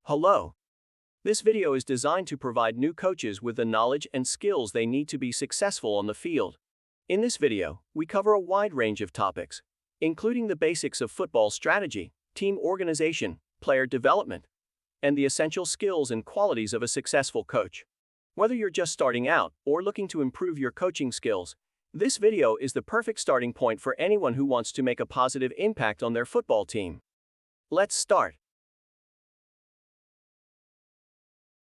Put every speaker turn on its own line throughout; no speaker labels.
Hello. This video is designed to provide new coaches with the knowledge and skills they need to be successful on the field. In this video, we cover a wide range of topics, including the basics of football strategy, team organization, player development, and the essential skills and qualities of a successful coach. Whether you're just starting out or looking to improve your coaching skills, this video is the perfect starting point for anyone who wants to make a positive impact on their football team. Let's start.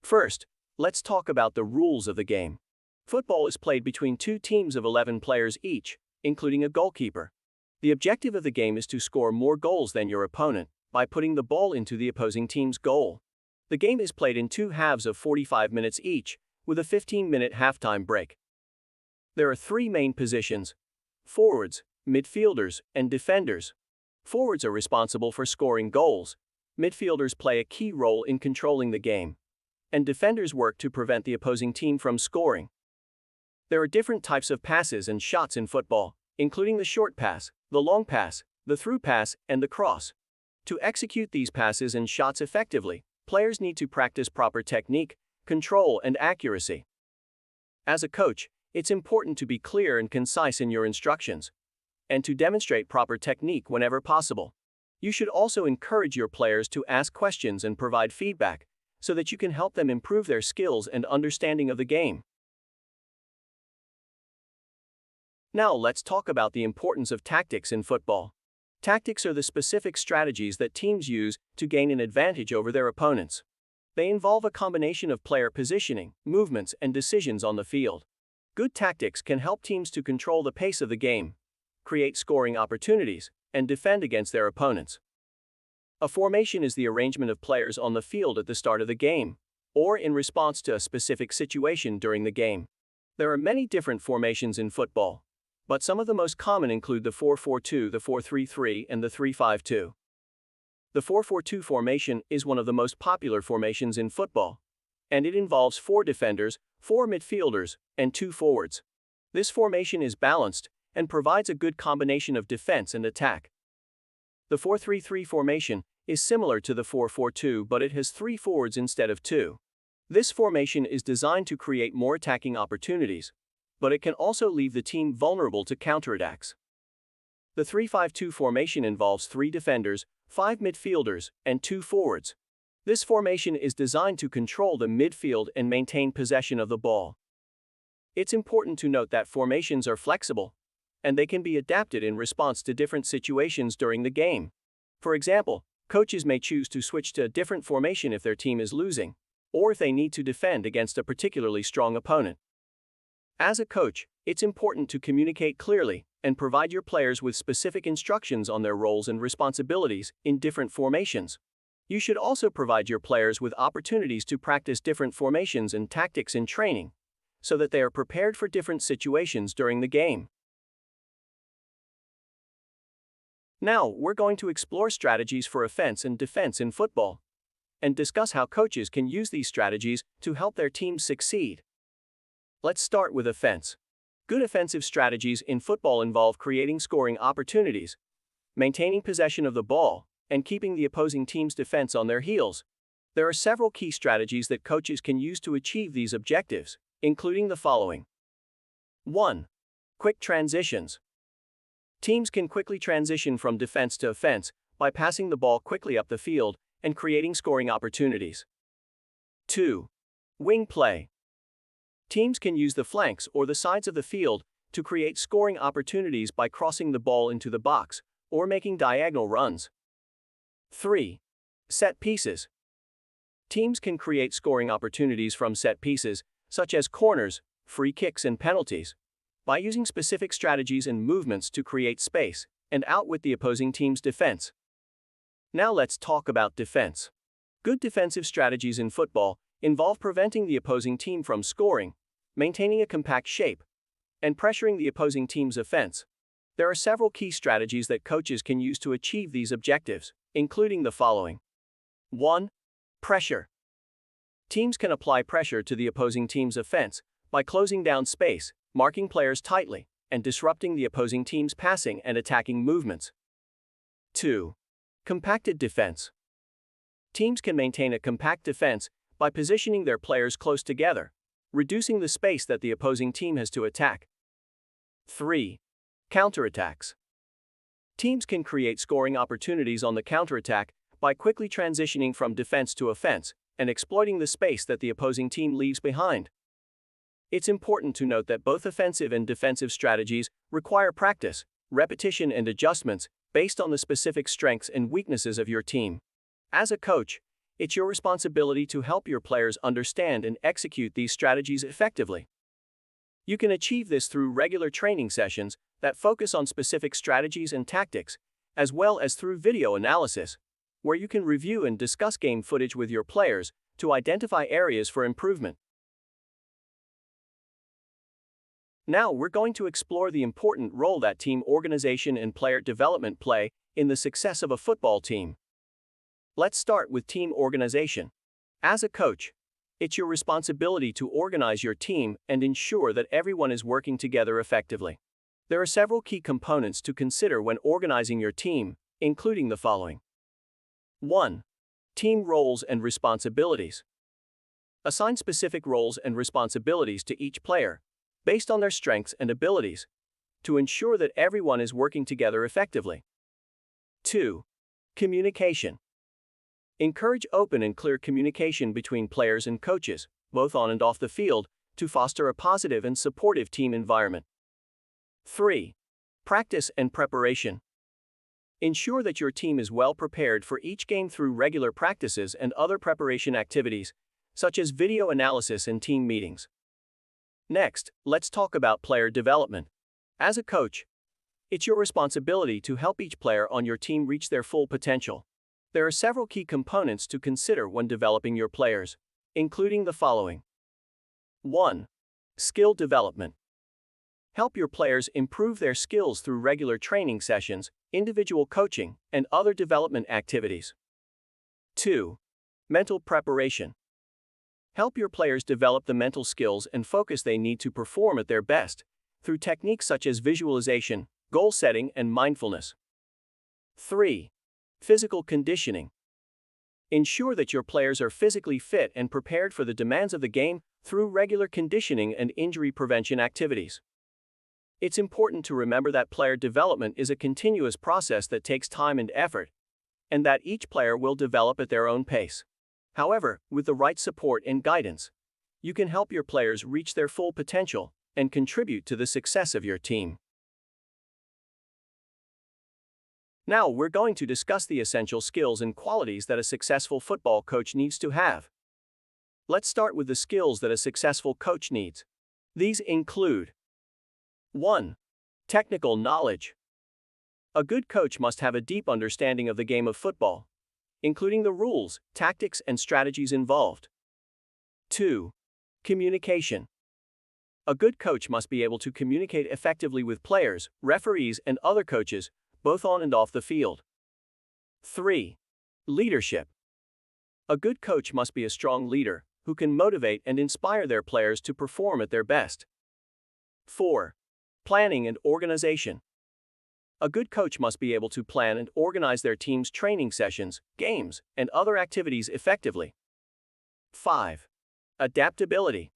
First, let's talk about the rules of the game. Football is played between two teams of 11 players each, including a goalkeeper. The objective of the game is to score more goals than your opponent by putting the ball into the opposing team's goal. The game is played in two halves of 45 minutes each, with a 15-minute halftime break. There are three main positions: forwards, midfielders, and defenders. Forwards are responsible for scoring goals. Midfielders play a key role in controlling the game, and defenders work to prevent the opposing team from scoring. There are different types of passes and shots in football, including the short pass, the long pass, the through pass, and the cross. To execute these passes and shots effectively, players need to practice proper technique, control, and accuracy. As a coach, it's important to be clear and concise in your instructions, and to demonstrate proper technique whenever possible. You should also encourage your players to ask questions and provide feedback, so that you can help them improve their skills and understanding of the game. Now let's talk about the importance of tactics in football. Tactics are the specific strategies that teams use to gain an advantage over their opponents. They involve a combination of player positioning, movements, and decisions on the field. Good tactics can help teams to control the pace of the game, create scoring opportunities, and defend against their opponents. A formation is the arrangement of players on the field at the start of the game, or in response to a specific situation during the game. There are many different formations in football, but some of the most common include the 4-4-2, the 4-3-3, and the 3-5-2. The 4-4-2 formation is one of the most popular formations in football, and it involves 4 defenders, 4 midfielders, and 2 forwards. This formation is balanced and provides a good combination of defense and attack. The 4-3-3 formation is similar to the 4-4-2, but it has 3 forwards instead of 2. This formation is designed to create more attacking opportunities, but it can also leave the team vulnerable to counterattacks. The 3-5-2 formation involves 3 defenders, 5 midfielders, and 2 forwards. This formation is designed to control the midfield and maintain possession of the ball. It's important to note that formations are flexible, and they can be adapted in response to different situations during the game. For example, coaches may choose to switch to a different formation if their team is losing, or if they need to defend against a particularly strong opponent. As a coach, it's important to communicate clearly and provide your players with specific instructions on their roles and responsibilities in different formations. You should also provide your players with opportunities to practice different formations and tactics in training, so that they are prepared for different situations during the game. Now, we're going to explore strategies for offense and defense in football, and discuss how coaches can use these strategies to help their teams succeed. Let's start with offense. Good offensive strategies in football involve creating scoring opportunities, maintaining possession of the ball, and keeping the opposing team's defense on their heels. There are several key strategies that coaches can use to achieve these objectives, including the following. 1. Quick transitions. Teams can quickly transition from defense to offense by passing the ball quickly up the field and creating scoring opportunities. 2. Wing play. Teams can use the flanks or the sides of the field to create scoring opportunities by crossing the ball into the box or making diagonal runs. 3. Set pieces. Teams can create scoring opportunities from set pieces, such as corners, free kicks, and penalties, by using specific strategies and movements to create space and outwit the opposing team's defense. Now let's talk about defense. Good defensive strategies in football involve preventing the opposing team from scoring, maintaining a compact shape, and pressuring the opposing team's offense. There are several key strategies that coaches can use to achieve these objectives, including the following. 1. Pressure. Teams can apply pressure to the opposing team's offense by closing down space, marking players tightly, and disrupting the opposing team's passing and attacking movements. 2. Compacted defense. Teams can maintain a compact defense by positioning their players close together, reducing the space that the opposing team has to attack. 3. Counterattacks. Teams can create scoring opportunities on the counterattack by quickly transitioning from defense to offense and exploiting the space that the opposing team leaves behind. It's important to note that both offensive and defensive strategies require practice, repetition, and adjustments based on the specific strengths and weaknesses of your team. As a coach, it's your responsibility to help your players understand and execute these strategies effectively. You can achieve this through regular training sessions that focus on specific strategies and tactics, as well as through video analysis, where you can review and discuss game footage with your players to identify areas for improvement. Now we're going to explore the important role that team organization and player development play in the success of a football team. Let's start with team organization. As a coach, it's your responsibility to organize your team and ensure that everyone is working together effectively. There are several key components to consider when organizing your team, including the following. 1. Team roles and responsibilities. Assign specific roles and responsibilities to each player, based on their strengths and abilities, to ensure that everyone is working together effectively. 2. Communication. Encourage open and clear communication between players and coaches, both on and off the field, to foster a positive and supportive team environment. 3. Practice and preparation. Ensure that your team is well prepared for each game through regular practices and other preparation activities, such as video analysis and team meetings. Next, let's talk about player development. As a coach, it's your responsibility to help each player on your team reach their full potential. There are several key components to consider when developing your players, including the following. 1. Skill development. Help your players improve their skills through regular training sessions, individual coaching, and other development activities. 2. Mental preparation. Help your players develop the mental skills and focus they need to perform at their best, through techniques such as visualization, goal setting, and mindfulness. 3. Physical conditioning. Ensure that your players are physically fit and prepared for the demands of the game through regular conditioning and injury prevention activities. It's important to remember that player development is a continuous process that takes time and effort, and that each player will develop at their own pace. However, with the right support and guidance, you can help your players reach their full potential and contribute to the success of your team. Now we're going to discuss the essential skills and qualities that a successful football coach needs to have. Let's start with the skills that a successful coach needs. These include 1. Technical knowledge. A good coach must have a deep understanding of the game of football, including the rules, tactics, and strategies involved. 2. Communication. A good coach must be able to communicate effectively with players, referees, and other coaches, both on and off the field. 3. Leadership. A good coach must be a strong leader who can motivate and inspire their players to perform at their best. 4. Planning and organization. A good coach must be able to plan and organize their team's training sessions, games, and other activities effectively. 5. Adaptability.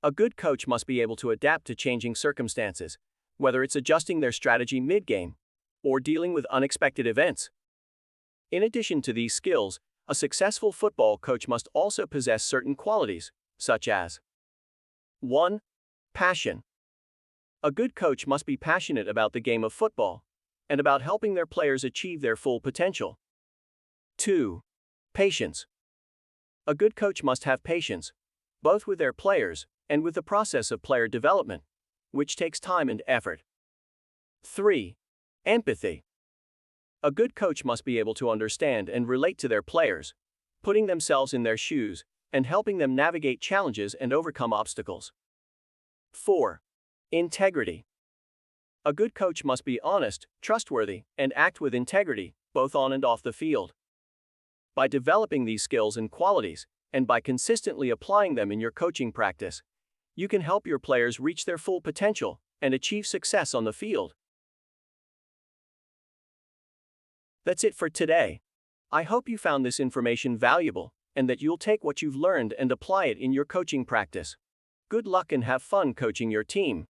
A good coach must be able to adapt to changing circumstances, whether it's adjusting their strategy mid-game or dealing with unexpected events. In addition to these skills, a successful football coach must also possess certain qualities, such as 1. Passion. A good coach must be passionate about the game of football and about helping their players achieve their full potential. 2. Patience. A good coach must have patience, both with their players and with the process of player development, which takes time and effort. 3. Empathy. A good coach must be able to understand and relate to their players, putting themselves in their shoes and helping them navigate challenges and overcome obstacles. 4. Integrity. A good coach must be honest, trustworthy, and act with integrity, both on and off the field. By developing these skills and qualities, and by consistently applying them in your coaching practice, you can help your players reach their full potential and achieve success on the field. That's it for today. I hope you found this information valuable and that you'll take what you've learned and apply it in your coaching practice. Good luck and have fun coaching your team.